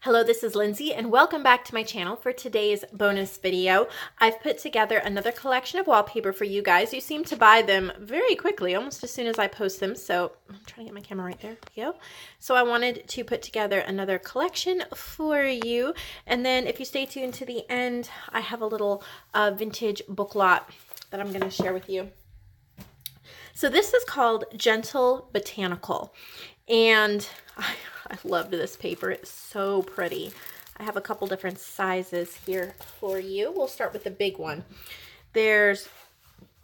Hello, this is Lindsay and welcome back to my channel for today's bonus video. I've put together another collection of wallpaper for you guys. You seem to buy them very quickly, almost as soon as I post them. So I'm trying to get my camera right there. Here we go. So I wanted to put together another collection for you. And then if you stay tuned to the end, I have a little vintage book lot that I'm going to share with you. So this is called Gentle Botanical. And I love this paper. It's so pretty. I have a couple different sizes here for you. We'll start with the big one. There's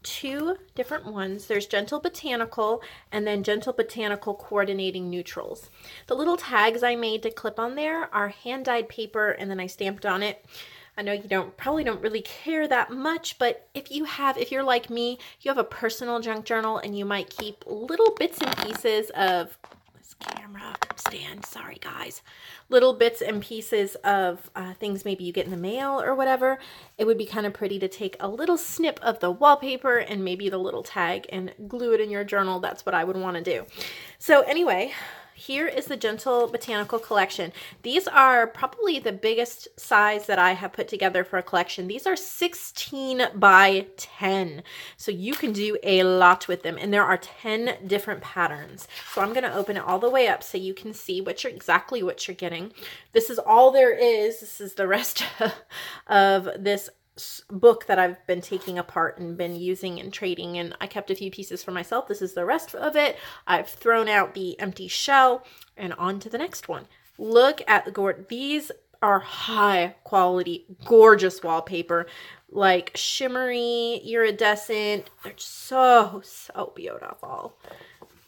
two different ones. There's Gentle Botanical and then Gentle Botanical Coordinating Neutrals. The little tags I made to clip on there are hand-dyed paper and then I stamped on it. I know you probably don't really care that much, but if you're like me, you have a personal junk journal and you might keep little bits and pieces of camera stand, sorry guys, little bits and pieces of things maybe you get in the mail or whatever. It would be kind of pretty to take a little snip of the wallpaper and maybe the little tag and glue it in your journal. That's what I would want to do. So anyway, here is the Gentle Botanical collection. These are probably the biggest size that I have put together for a collection. These are 16 by 10. So you can do a lot with them. And there are 10 different patterns. So I'm going to open it all the way up so you can see exactly what you're getting. This is all there is. This is the rest of this book that I've been taking apart and been using and trading, and I kept a few pieces for myself. This is the rest of it. I've thrown out the empty shell and on to the next one. Look at the these are high quality, gorgeous wallpaper, like shimmery, iridescent. They're so beautiful.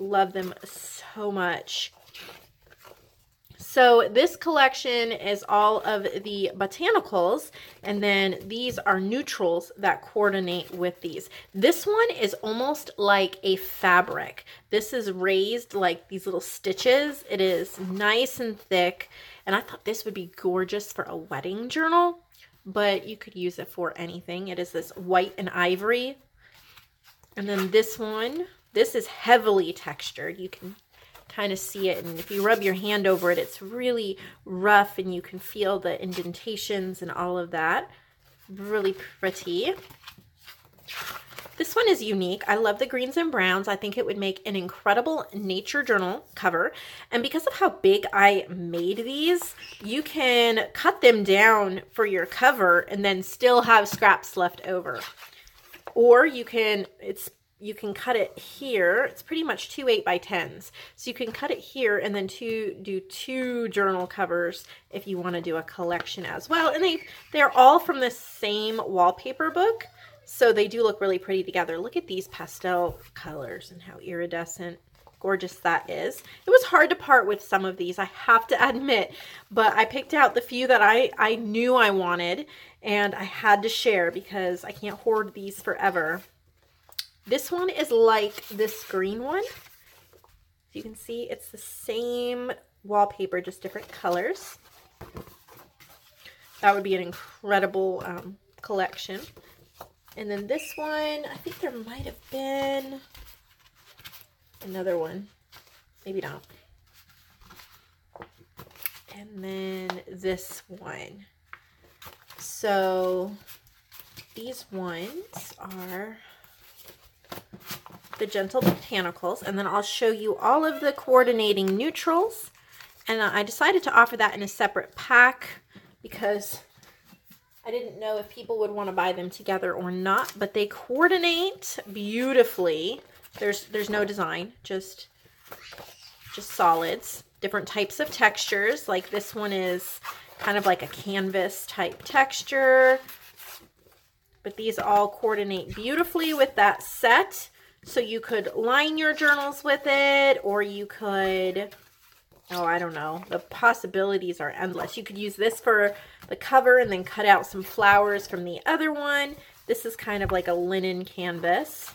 Love them so much. So this collection is all of the botanicals, and then these are neutrals that coordinate with these. This one is almost like a fabric. This is raised like these little stitches. It is nice and thick, and I thought this would be gorgeous for a wedding journal, but you could use it for anything. It is this white and ivory. And then this one, this is heavily textured. You can kind of see it, and if you rub your hand over it, it's really rough and you can feel the indentations and all of that. Really pretty. This one is unique. I love the greens and browns. I think it would make an incredible nature journal cover, and because of how big I made these, you can cut them down for your cover and then still have scraps left over, or you can cut it here. It's pretty much two 8x10s. So you can cut it here and then do two journal covers if you want to do a collection as well. And they're all from the same wallpaper book. So they do look really pretty together. Look at these pastel colors and how iridescent gorgeous that is. It was hard to part with some of these, I have to admit, but I picked out the few that I knew I wanted and I had to share because I can't hoard these forever. This one is like this green one. You can see it's the same wallpaper, just different colors. That would be an incredible collection. And then this one, I think there might have been another one. Maybe not. And then this one. So these ones are the Gentle Botanicals, and then I'll show you all of the coordinating neutrals. And I decided to offer that in a separate pack because I didn't know if people would want to buy them together or not, but they coordinate beautifully. There's no design, just solids, different types of textures. Like this one is kind of like a canvas type texture, but these all coordinate beautifully with that set. So you could line your journals with it, or you could, oh, I don't know. The possibilities are endless. You could use this for the cover and then cut out some flowers from the other one. This is kind of like a linen canvas.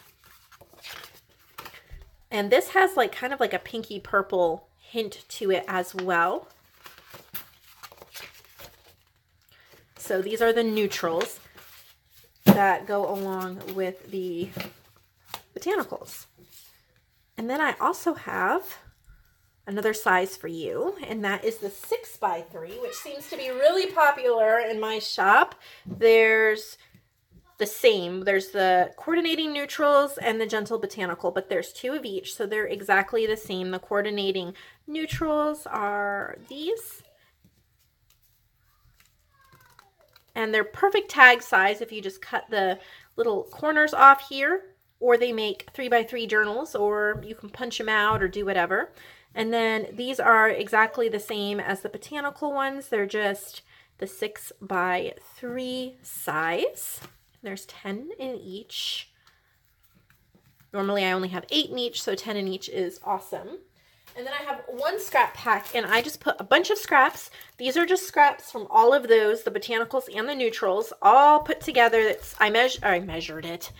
And this has like kind of like a pinky purple hint to it as well. So these are the neutrals that go along with the botanicals. And then I also have another size for you, and that is the 6x3, which seems to be really popular in my shop. There's the same. There's the coordinating neutrals and the gentle botanical, but there's 2 of each, so they're exactly the same. The coordinating neutrals are these, and they're perfect tag size if you just cut the little corners off here, or they make 3x3 journals, or you can punch them out or do whatever. And then these are exactly the same as the botanical ones. They're just the 6x3 size. There's 10 in each. Normally I only have 8 in each, so 10 in each is awesome. And then I have 1 scrap pack, and I just put a bunch of scraps. These are just scraps from all of those, the botanicals and the neutrals, all put together. I measured it.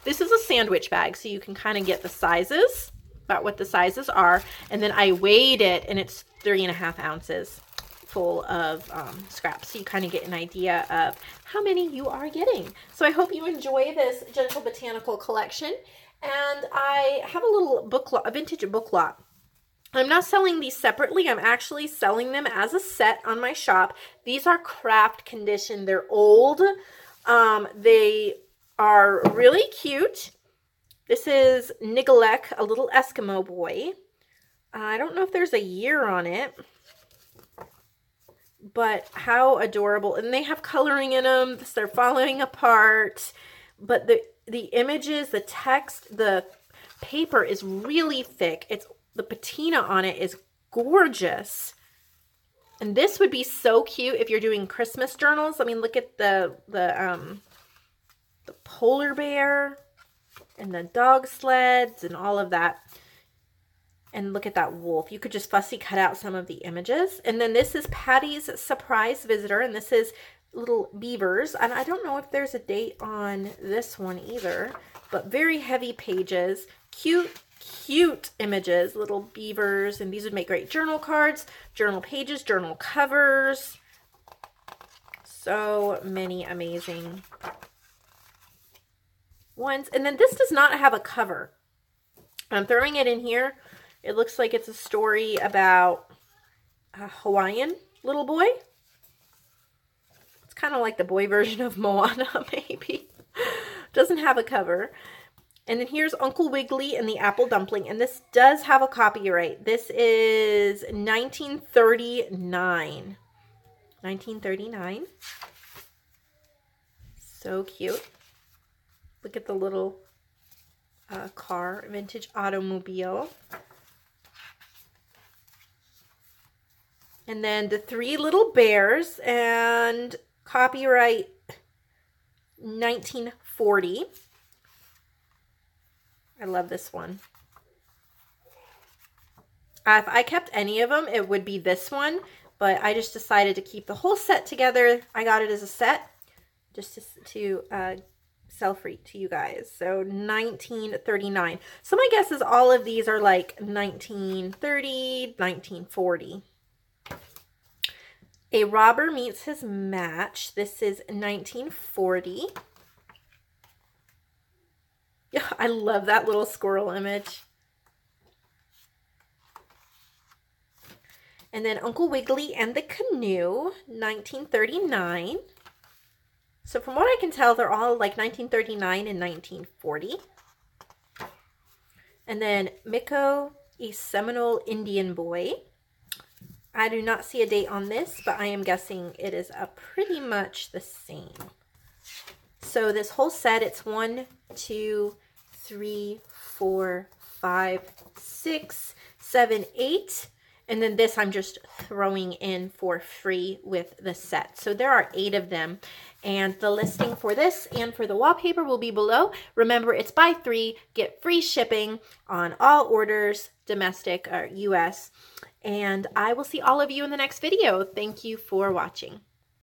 This is a sandwich bag, so you can kind of get the sizes, about what the sizes are. And then I weighed it, and it's 3.5 ounces full of scraps, so you kind of get an idea of how many you are getting. So I hope you enjoy this Gentle Botanical collection. And I have a little book lot, a vintage book lot. I'm not selling these separately. I'm actually selling them as a set on my shop. These are craft condition. They're old. They are really cute. This is Nigalek, a little Eskimo boy. I don't know if there's a year on it, but how adorable. And they have coloring in them. They're falling apart, but the images, the text, the paper is really thick. The patina on it is gorgeous. And this would be so cute if you're doing Christmas journals. I mean, look at the polar bear and the dog sleds and all of that. And look at that wolf. You could just fussy cut out some of the images. And then this is Patty's Surprise Visitor, and this is little beavers. And I don't know if there's a date on this one either, but very heavy pages. Cute images, little beavers. And these would make great journal cards, journal pages, journal covers. So many amazing ones. And then this does not have a cover. I'm throwing it in here. It looks like it's a story about a Hawaiian little boy. It's kind of like the boy version of Moana, maybe. Doesn't have a cover. And then here's Uncle Wiggily and the Apple Dumpling. And this does have a copyright. This is 1939. 1939. So cute. Look at the little car, vintage automobile. And then the 3 little bears, and copyright 1940. I love this one. If I kept any of them, it would be this one, but I just decided to keep the whole set together. I got it as a set just to sell free to you guys. So 1939. So my guess is all of these are like 1930, 1940. A Robber Meets His Match. This is 1940. Yeah, I love that little squirrel image. And then Uncle Wiggily and the Canoe, 1939. So from what I can tell, they're all like 1939 and 1940. And then MICCO, a Seminole Indian boy. I do not see a date on this, but I am guessing it is pretty much the same. So this whole set, it's 1, 2, 3, 4, 5, 6, 7, 8. And then this I'm just throwing in for free with the set. So there are 8 of them. And the listing for this and for the wallpaper will be below. Remember, it's buy 3, get free shipping on all orders, domestic or US. And I will see all of you in the next video. Thank you for watching.